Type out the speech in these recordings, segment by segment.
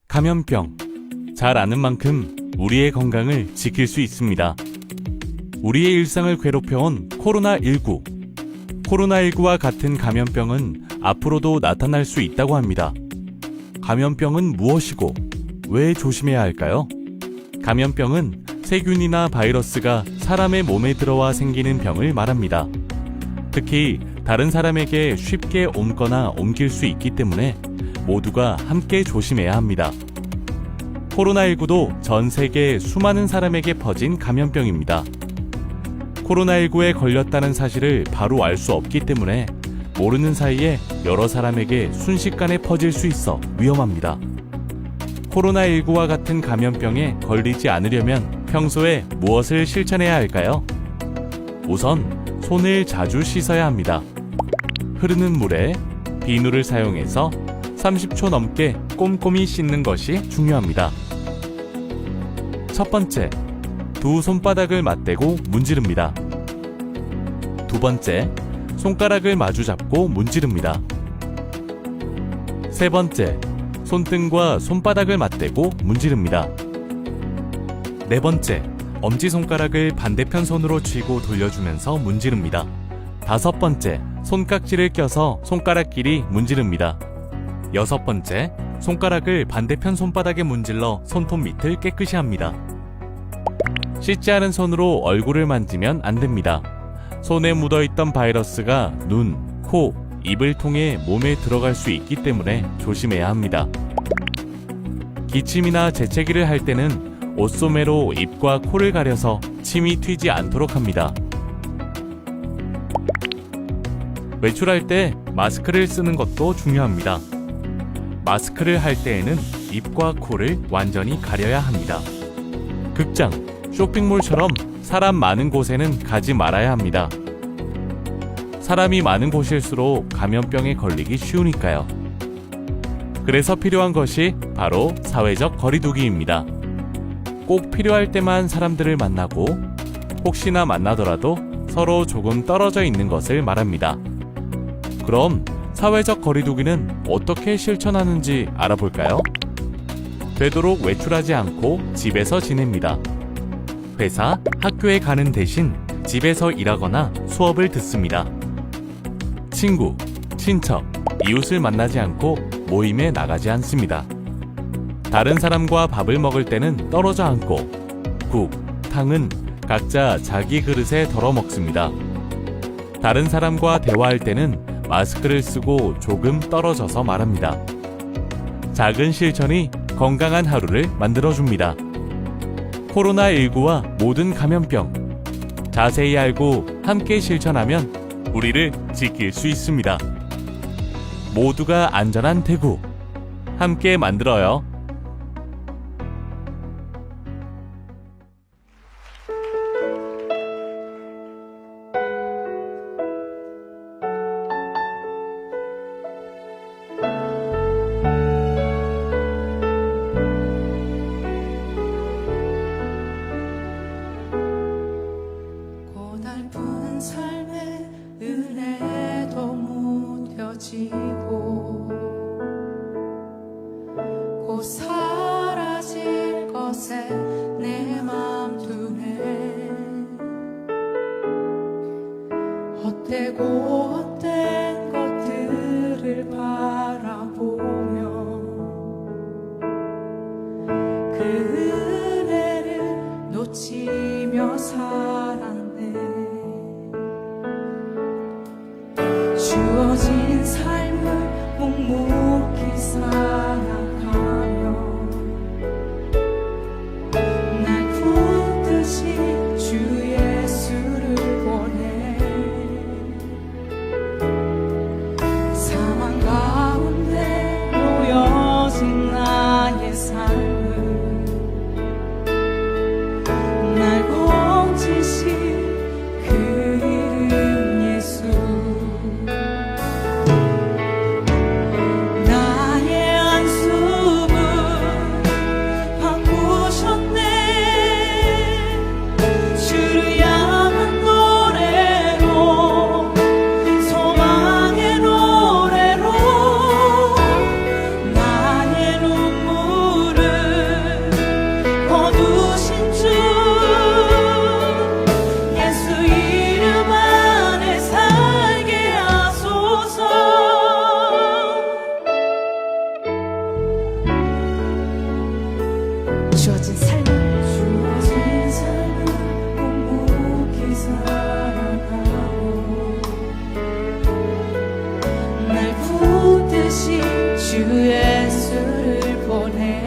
감염병. 잘 아는 만큼 우리의 건강을 지킬 수 있습니다. 우리의 일상을 괴롭혀온 코로나19. 코로나19와 같은 감염병은 앞으로도 나타날 수 있다고 합니다. 감염병은 무엇이고 왜 조심해야 할까요? 감염병은 세균이나 바이러스가 사람의 몸에 들어와 생기는 병을 말합니다. 특히 다른 사람에게 쉽게 옮거나 옮길 수 있기 때문에 모두가 함께 조심해야 합니다. 코로나19도 전 세계 수많은 사람에게 퍼진 감염병입니다. 코로나19에 걸렸다는 사실을 바로 알 수 없기 때문에 모르는 사이에 여러 사람에게 순식간에 퍼질 수 있어 위험합니다. 코로나19와 같은 감염병에 걸리지 않으려면 평소에 무엇을 실천해야 할까요? 우선 손을 자주 씻어야 합니다. 흐르는 물에 비누를 사용해서 30초 넘게 꼼꼼히 씻는 것이 중요합니다. 첫 번째, 두 손바닥을 맞대고 문지릅니다. 두 번째, 손가락을 마주 잡고 문지릅니다. 세 번째, 손등과 손바닥을 맞대고 문지릅니다. 네 번째, 엄지손가락을 반대편 손으로 쥐고 돌려주면서 문지릅니다. 다섯 번째, 손깍지를 껴서 손가락끼리 문지릅니다. 여섯 번째, 손가락을 반대편 손바닥에 문질러 손톱 밑을 깨끗이 합니다. 씻지 않은 손으로 얼굴을 만지면 안 됩니다. 손에 묻어있던 바이러스가 눈, 코, 입을 통해 몸에 들어갈 수 있기 때문에 조심해야 합니다. 기침이나 재채기를 할 때는 옷소매로 입과 코를 가려서 침이 튀지 않도록 합니다. 외출할 때 마스크를 쓰는 것도 중요합니다. 마스크를 할 때에는 입과 코를 완전히 가려야 합니다. 극장, 쇼핑몰처럼 사람 많은 곳에는 가지 말아야 합니다. 사람이 많은 곳일수록 감염병에 걸리기 쉬우니까요. 그래서 필요한 것이 바로 사회적 거리두기입니다. 꼭 필요할 때만 사람들을 만나고 혹시나 만나더라도 서로 조금 떨어져 있는 것을 말합니다. 그럼 사회적 거리두기는 어떻게 실천하는지 알아볼까요? 되도록 외출하지 않고 집에서 지냅니다. 회사, 학교에 가는 대신 집에서 일하거나 수업을 듣습니다. 친구, 친척, 이웃을 만나지 않고 모임에 나가지 않습니다. 다른 사람과 밥을 먹을 때는 떨어져 앉고 국, 탕은 각자 자기 그릇에 덜어 먹습니다. 다른 사람과 대화할 때는 마스크를 쓰고 조금 떨어져서 말합니다. 작은 실천이 건강한 하루를 만들어줍니다. 코로나19와 모든 감염병, 자세히 알고 함께 실천하면 우리를 지킬 수 있습니다. 모두가 안전한 대구, 함께 만들어요. 고달픈 삶의 은혜도 무뎌지고 곧 사라질 것에 내 맘 두네. 헛되고 헛된 것들을 바라보며 그 은혜를 놓치며 살았네. 주어진 삶을 묵묵히 살아가며 날 붙드신 주 예수를 보내. 사망 가운데 놓여진 나의 삶을 날 건지신 그 이름 예수. 나의 주 예수를 보내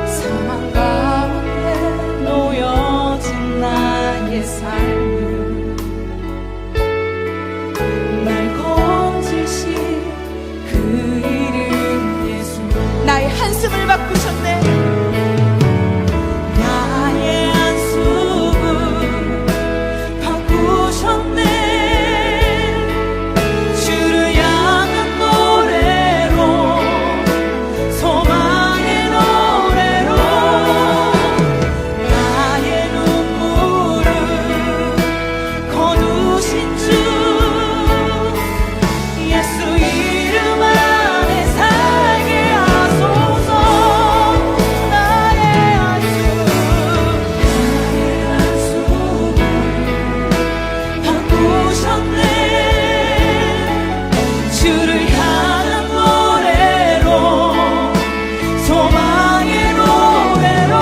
사망 가운데 놓여진 나의 삶을 날 건지신 그 이름 예수 나의 한숨을 바꾸셨네 나의 한숨을 바꾸셨네 주를 향한 노래로 소망의 노래로 나의 눈물을 거두신 주 예수 이름 안에 살게 하소서 나의 한숨 바꾸셨네 주를 향한 노래로 소망의 노래로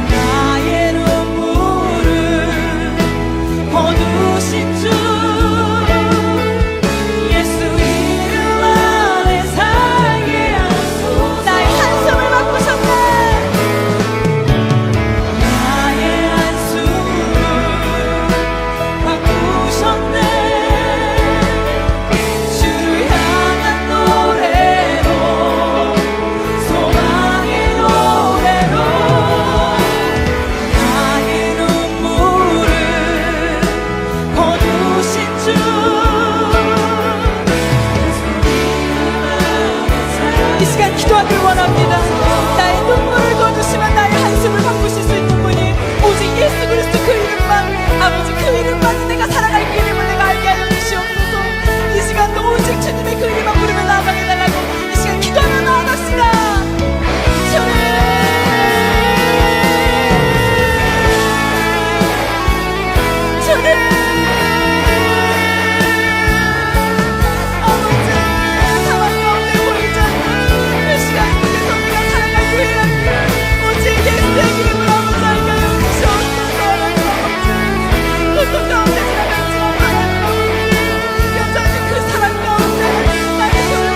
나의 눈물을 거두신 주 예수 이름 안에 살게 하소서 나의 한숨을 바꾸셨네 나의 한숨을 바꾸셨네 주를 향한 노래로 소망의 노래로 나의 눈물을 거두신 주 이 시간 기도하길 원합니다. 나의 눈물을 거두시면 나의 한숨을 바꾸실 수 있는 분이 오직 예수 그리스도 그 이름만 아버지 그 이름만이 내가 살아갈 그 이름을 내가 알게 하여 주시옵소서 이 시간도 오직 주님의 그 이름만 부르며 나아가게 달라고 이 시간 기도하며 나아갑시다 주님 아버지 사랑 가운데 보이지 않는 그 시간 속에서 우리가 살아갈 그 이름 오직 예수의 이름을 아버지 알게 하여 주시옵소서 아버지 고통 가운데 지나갈지만 하나님 아버지 여전히 그 사랑 가운데 나의 손을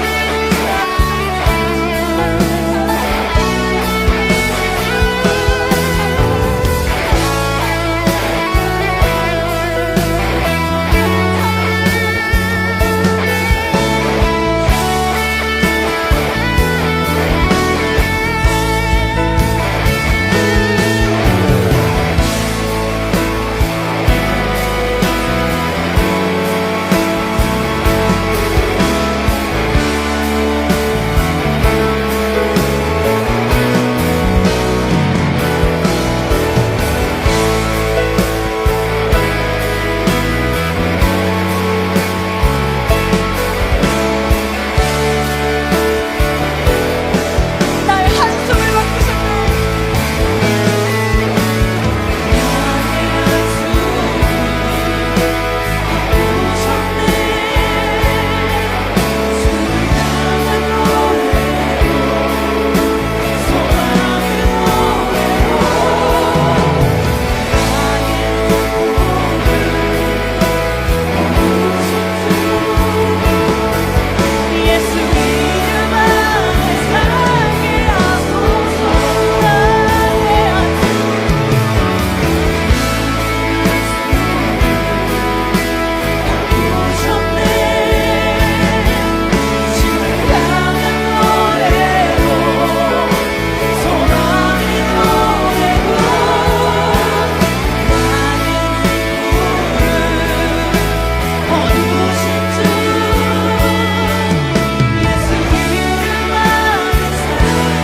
나의 한숨을 바꾸셨네 예수 이름 안에 살게 하소서 나의 바꾸셨네 주를 향한 노래로 소망의 노래로 나의 눈물을 거두신 주 예수 이름 안에 살게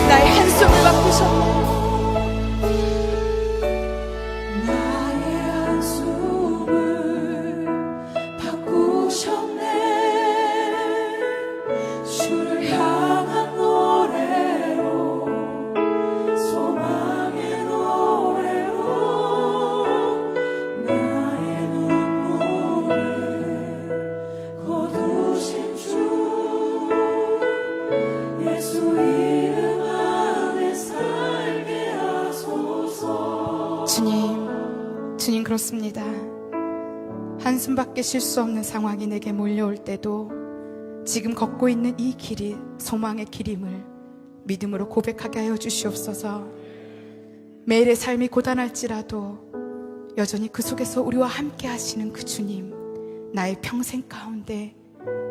나의 한숨을 바꾸셨네 나의 한숨을 바꾸셨네 주를 향한 노래로 소망의 노래로 나의 눈물을 거두신 주 예수 이름 안에 살게 하소서 주님 그렇습니다 한숨밖에 쉴 수 없는 상황이 내게 몰려올 때도 지금 걷고 있는 이 길이 소망의 길임을 믿음으로 고백하게 하여 주시옵소서. 매일의 삶이 고단할지라도 여전히 그 속에서 우리와 함께 하시는 그 주님, 나의 평생 가운데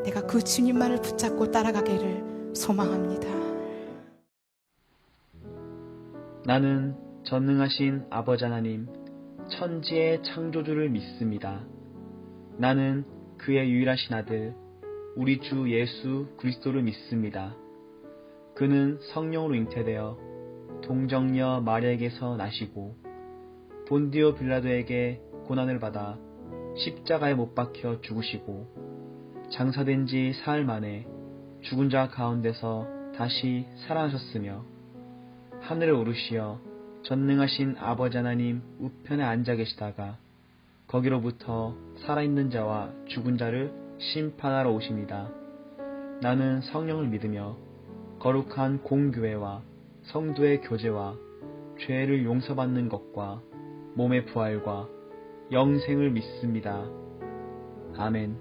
내가 그 주님만을 붙잡고 따라가기를 소망합니다. 나는 전능하신 아버지 하나님, 천지의 창조주를 믿습니다. 나는 그의 유일하신 아들, 우리 주 예수 그리스도를 믿습니다. 그는 성령으로 잉태되어 동정녀 마리아에게서 나시고 본디오 빌라도에게 고난을 받아 십자가에 못 박혀 죽으시고 장사된 지 사흘 만에 죽은 자 가운데서 다시 살아나셨으며 하늘에 오르시어 전능하신 아버지 하나님 우편에 앉아 계시다가 거기로부터 살아있는 자와 죽은 자를 심판하러 오십니다. 나는 성령을 믿으며 거룩한 공교회와 성도의 교제와 죄를 용서받는 것과 몸의 부활과 영생을 믿습니다. 아멘.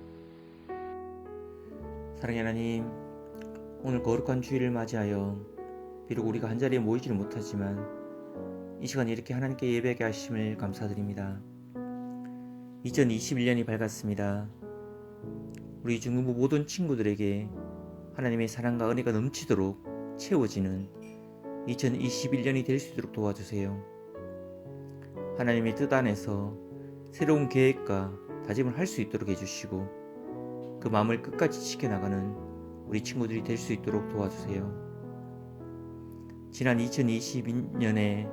사랑의 하나님, 오늘 거룩한 주일을 맞이하여 비록 우리가 한자리에 모이지는 못하지만 이 시간 이렇게 하나님께 예배하게 하심을 감사드립니다. 2021년이 밝았습니다. 우리 중등부 모든 친구들에게 하나님의 사랑과 은혜가 넘치도록 채워지는 2021년이 될 수 있도록 도와주세요. 하나님의 뜻 안에서 새로운 계획과 다짐을 할 수 있도록 해주시고 그 마음을 끝까지 지켜나가는 우리 친구들이 될 수 있도록 도와주세요. 지난 2022년에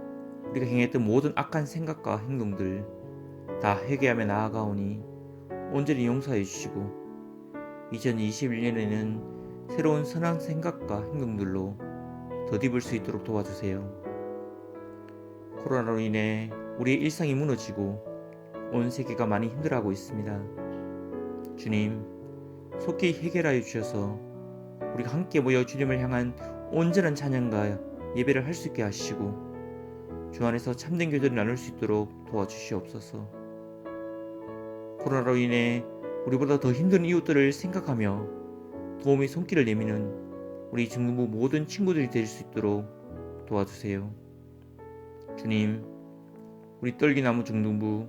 우리가 행했던 모든 악한 생각과 행동들 다 회개하며 나아가오니 온전히 용서해 주시고 2021년에는 새로운 선한 생각과 행동들로 덧입을 수 있도록 도와주세요. 코로나로 인해 우리의 일상이 무너지고 온 세계가 많이 힘들어하고 있습니다. 주님, 속히 해결하여 주셔서 우리가 함께 모여 주님을 향한 온전한 찬양과 예배를 할 수 있게 하시고 주 안에서 참된 교제를 나눌 수 있도록 도와주시옵소서. 코로나로 인해 우리보다 더 힘든 이웃들을 생각하며 도움의 손길을 내미는 우리 중등부 모든 친구들이 될 수 있도록 도와주세요. 주님, 우리 떨기나무 중등부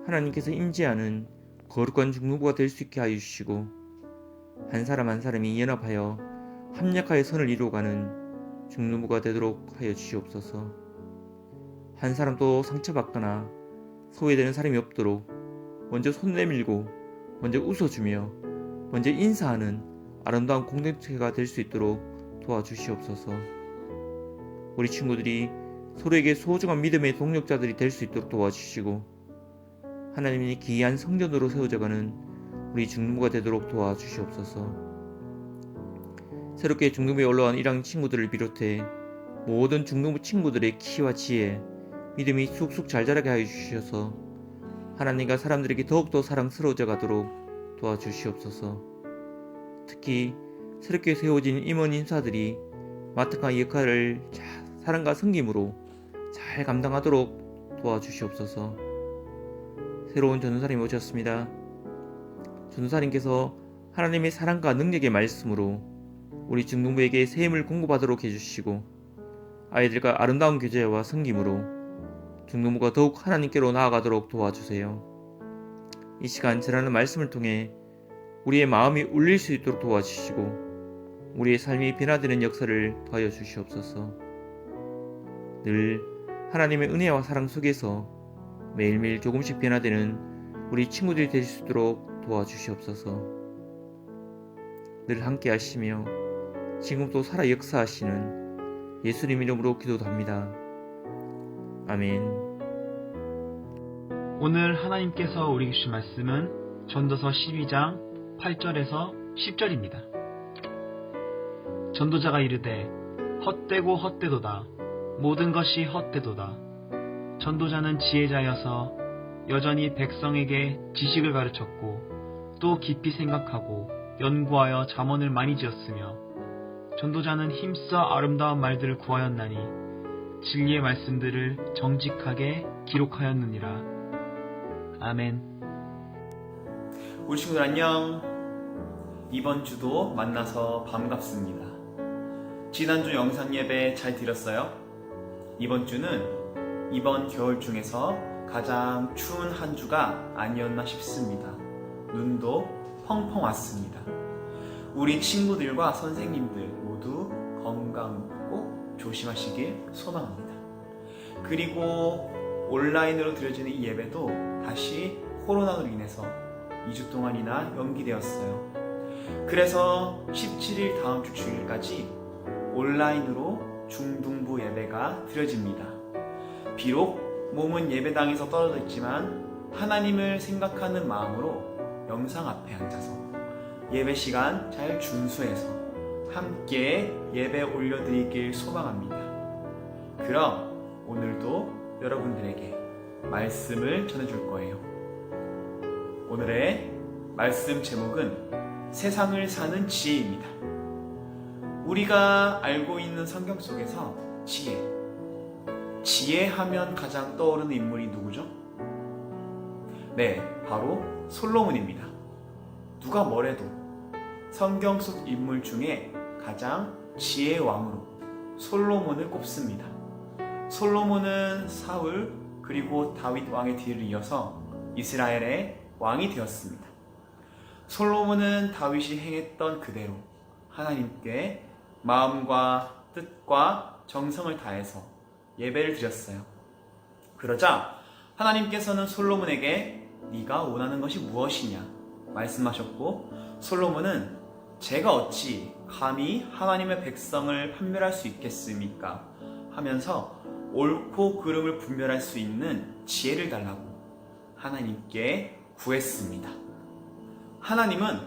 하나님께서 임재하는 거룩한 중등부가 될 수 있게 하여 주시고 한 사람 한 사람이 연합하여 합력하여 선을 이루어가는 중등부가 되도록 하여 주시옵소서. 한 사람도 상처받거나 소외되는 사람이 없도록 먼저 손 내밀고 먼저 웃어주며 먼저 인사하는 아름다운 공동체가 될 수 있도록 도와주시옵소서. 우리 친구들이 서로에게 소중한 믿음의 동력자들이 될 수 있도록 도와주시고 하나님이 귀한 성전으로 세워져가는 우리 중등부가 되도록 도와주시옵소서. 새롭게 중등부에 올라온 1학년 친구들을 비롯해 모든 중등부 친구들의 키와 지혜, 믿음이 쑥쑥 잘 자라게 하여 주셔서 하나님과 사람들에게 더욱더 사랑스러워져 가도록 도와주시옵소서. 특히 새롭게 세워진 임원 인사들이 맡은 역할을 사랑과 섬김으로 잘 감당하도록 도와주시옵소서. 새로운 전도사님이 오셨습니다. 전도사님께서 하나님의 사랑과 능력의 말씀으로 우리 중등부에게 새 힘을 공급하도록 해주시고 아이들과 아름다운 교제와 섬김으로 중등부가 더욱 하나님께로 나아가도록 도와주세요. 이 시간 전하는 말씀을 통해 우리의 마음이 울릴 수 있도록 도와주시고 우리의 삶이 변화되는 역사를 더하여 주시옵소서. 늘 하나님의 은혜와 사랑 속에서 매일매일 조금씩 변화되는 우리 친구들이 될 수 있도록 도와주시옵소서. 늘 함께 하시며 지금도 살아 역사하시는 예수님 이름으로 기도합니다. 아멘. 오늘 하나님께서 우리에게 주신 말씀은 전도서 12장 8절에서 10절입니다. 전도자가 이르되 헛되고 헛되도다. 모든 것이 헛되도다. 전도자는 지혜자여서 여전히 백성에게 지식을 가르쳤고 또 깊이 생각하고 연구하여 잠언을 많이 지었으며 전도자는 힘써 아름다운 말들을 구하였나니 진리의 말씀들을 정직하게 기록하였느니라. 아멘. 우리 친구들 안녕. 이번 주도 만나서 반갑습니다. 지난주 영상 예배 잘 드렸어요? 이번 주는 이번 겨울 중에서 가장 추운 한 주가 아니었나 싶습니다. 눈도 펑펑 왔습니다. 우리 친구들과 선생님들 모두 건강 꼭 조심하시길 소망합니다. 그리고 온라인으로 드려지는 이 예배도 다시 코로나로 인해서 2주 동안이나 연기되었어요. 그래서 17일 다음 주 주일까지 온라인으로 중등부 예배가 드려집니다. 비록 몸은 예배당에서 떨어져 있지만 하나님을 생각하는 마음으로 영상 앞에 앉아서 예배 시간 잘 준수해서 함께 예배 올려드리길 소망합니다. 그럼 오늘도 여러분들에게 말씀을 전해줄 거예요. 오늘의 말씀 제목은 세상을 사는 지혜입니다. 우리가 알고 있는 성경 속에서 지혜하면 가장 떠오르는 인물이 누구죠? 네, 바로 솔로몬입니다. 누가 뭐래도 성경 속 인물 중에 가장 지혜의 왕으로 솔로몬을 꼽습니다. 솔로몬은 사울 그리고 다윗 왕의 뒤를 이어서 이스라엘의 왕이 되었습니다. 솔로몬은 다윗이 행했던 그대로 하나님께 마음과 뜻과 정성을 다해서 예배를 드렸어요. 그러자 하나님께서는 솔로몬에게 네가 원하는 것이 무엇이냐 말씀하셨고, 솔로몬은 제가 어찌 감히 하나님의 백성을 판별할 수 있겠습니까? 하면서 옳고 그름을 분별할 수 있는 지혜를 달라고 하나님께 구했습니다. 하나님은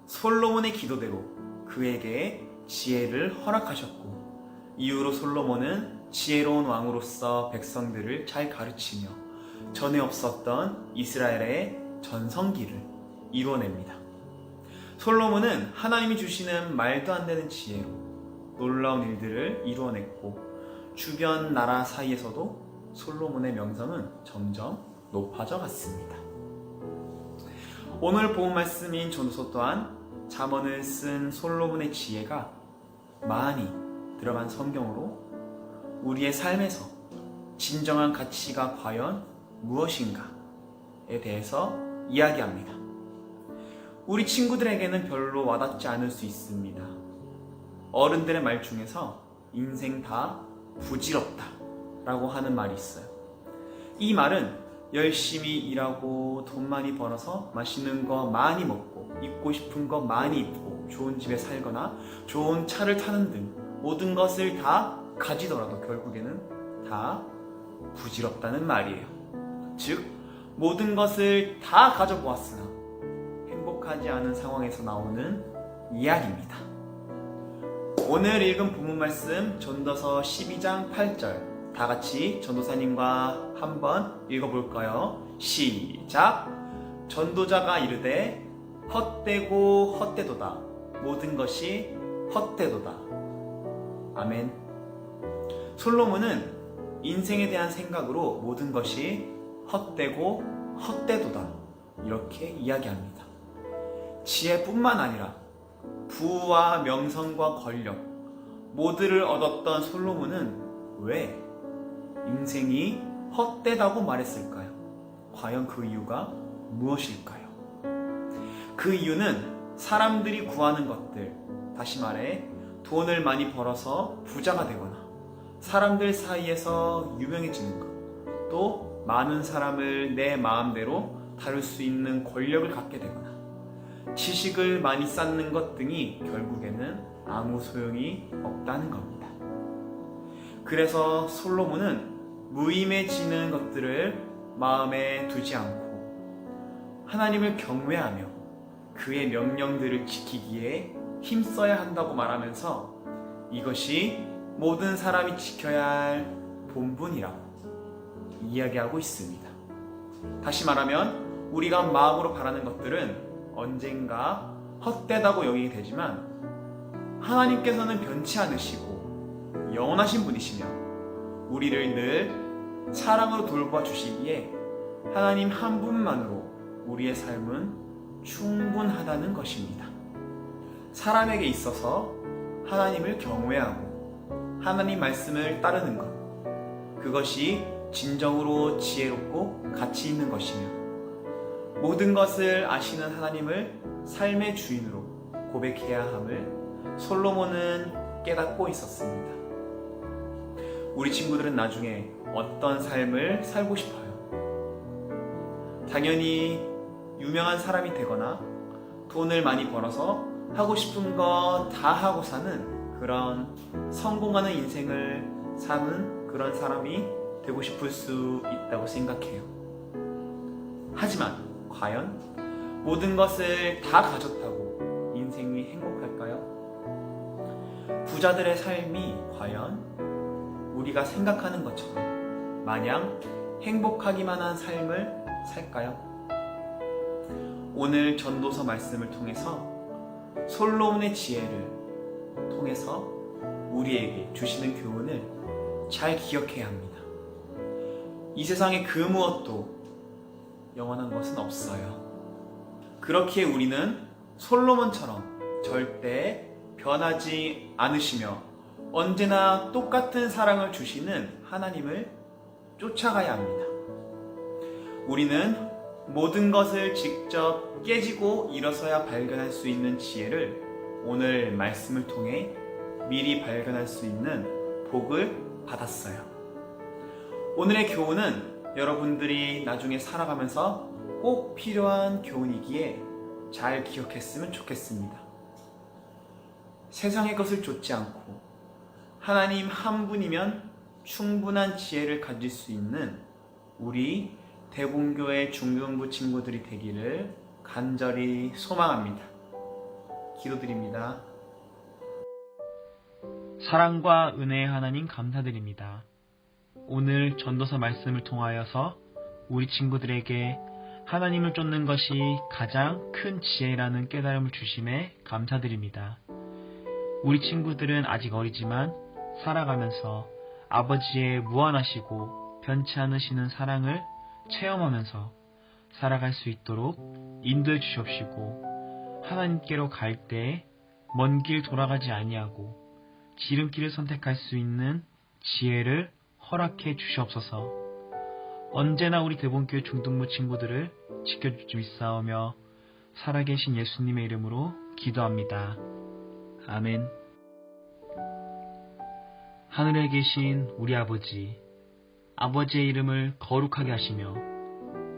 솔로몬의 기도대로 그에게 지혜를 허락하셨고, 이후로 솔로몬은 지혜로운 왕으로서 백성들을 잘 가르치며 전에 없었던 이스라엘의 전성기를 이루어냅니다. 솔로몬은 하나님이 주시는 말도 안 되는 지혜로 놀라운 일들을 이루어냈고, 주변 나라 사이에서도 솔로몬의 명성은 점점 높아져 갔습니다. 오늘 본 말씀인 전도서 또한 잠언을 쓴 솔로몬의 지혜가 많이 들어간 성경으로 우리의 삶에서 진정한 가치가 과연 무엇인가에 대해서 이야기합니다. 우리 친구들에게는 별로 와닿지 않을 수 있습니다. 어른들의 말 중에서 인생 다 부질없다 라고 하는 말이 있어요. 이 말은 열심히 일하고 돈 많이 벌어서 맛있는 거 많이 먹고 입고 싶은 거 많이 입고 좋은 집에 살거나 좋은 차를 타는 등 모든 것을 다 가지더라도 결국에는 다 부질없다는 말이에요. 즉 모든 것을 다 가져보았으나 행복하지 않은 상황에서 나오는 이야기입니다. 오늘 읽은 본문 말씀 전도서 12장 8절 다 같이 전도사님과 한번 읽어볼까요? 시작! 전도자가 이르되 헛되고 헛되도다. 모든 것이 헛되도다. 아멘. 솔로몬은 인생에 대한 생각으로 모든 것이 헛되고 헛되도다 이렇게 이야기합니다. 지혜뿐만 아니라 부와 명성과 권력 모두를 얻었던 솔로몬은 왜 인생이 헛되다고 말했을까요? 과연 그 이유가 무엇일까요? 그 이유는 사람들이 구하는 것들, 다시 말해 돈을 많이 벌어서 부자가 되거나 사람들 사이에서 유명해지는 것, 또 많은 사람을 내 마음대로 다룰 수 있는 권력을 갖게 되거나 지식을 많이 쌓는 것 등이 결국에는 아무 소용이 없다는 겁니다. 그래서 솔로몬은 무의미해지는 것들을 마음에 두지 않고 하나님을 경외하며 그의 명령들을 지키기에 힘써야 한다고 말하면서 이것이 모든 사람이 지켜야 할 본분이라고 이야기하고 있습니다. 다시 말하면 우리가 마음으로 바라는 것들은 언젠가 헛되다고 여기게 되지만 하나님께서는 변치 않으시고 영원하신 분이시며 우리를 늘 사랑으로 돌봐 주시기에 하나님 한 분만으로 우리의 삶은 충분하다는 것입니다. 사람에게 있어서 하나님을 경외하고 하나님 말씀을 따르는 것, 그것이 진정으로 지혜롭고 가치 있는 것이며 모든 것을 아시는 하나님을 삶의 주인으로 고백해야 함을 솔로몬은 깨닫고 있었습니다. 우리 친구들은 나중에 어떤 삶을 살고 싶어요? 당연히 유명한 사람이 되거나 돈을 많이 벌어서 하고 싶은 거 다 하고 사는 그런 성공하는 인생을 사는 그런 사람이 되고 싶을 수 있다고 생각해요. 하지만 과연 모든 것을 다 가졌다고 인생이 행복할까요? 부자들의 삶이 과연 우리가 생각하는 것처럼 마냥 행복하기만 한 삶을 살까요? 오늘 전도서 말씀을 통해서 솔로몬의 지혜를 통해서 우리에게 주시는 교훈을 잘 기억해야 합니다. 이 세상에 그 무엇도 영원한 것은 없어요. 그렇기에 우리는 솔로몬처럼 절대 변하지 않으시며 언제나 똑같은 사랑을 주시는 하나님을 쫓아가야 합니다. 우리는 모든 것을 직접 깨지고 일어서야 발견할 수 있는 지혜를 오늘 말씀을 통해 미리 발견할 수 있는 복을 받았어요. 오늘의 교훈은 여러분들이 나중에 살아가면서 꼭 필요한 교훈이기에 잘 기억했으면 좋겠습니다. 세상의 것을 좇지 않고 하나님 한 분이면 충분한 지혜를 가질 수 있는 우리 대본교회 중등부 친구들이 되기를 간절히 소망합니다. 기도드립니다. 사랑과 은혜의 하나님 감사드립니다. 오늘 전도서 말씀을 통하여서 우리 친구들에게 하나님을 쫓는 것이 가장 큰 지혜라는 깨달음을 주심에 감사드립니다. 우리 친구들은 아직 어리지만 살아가면서 아버지의 무한하시고 변치 않으시는 사랑을 체험하면서 살아갈 수 있도록 인도해 주시옵시고 하나님께로 갈 때 먼 길 돌아가지 아니하고 지름길을 선택할 수 있는 지혜를 허락해 주시옵소서. 언제나 우리 대본교회 중등부 친구들을 지켜주시옵사오며 살아계신 예수님의 이름으로 기도합니다. 아멘. 하늘에 계신 우리 아버지, 아버지의 이름을 거룩하게 하시며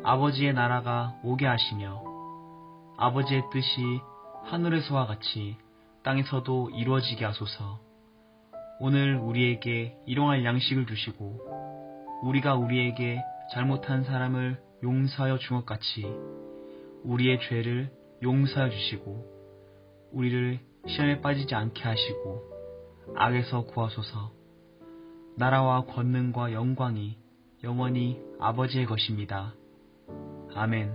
아버지의 나라가 오게 하시며 아버지의 뜻이 하늘에서와 같이 땅에서도 이루어지게 하소서. 오늘 우리에게 일용할 양식을 주시고 우리가 우리에게 잘못한 사람을 용서하여 준 것 같이 우리의 죄를 용서하여 주시고 우리를 시험에 빠지지 않게 하시고 악에서 구하소서. 나라와 권능과 영광이 영원히 아버지의 것입니다. 아멘.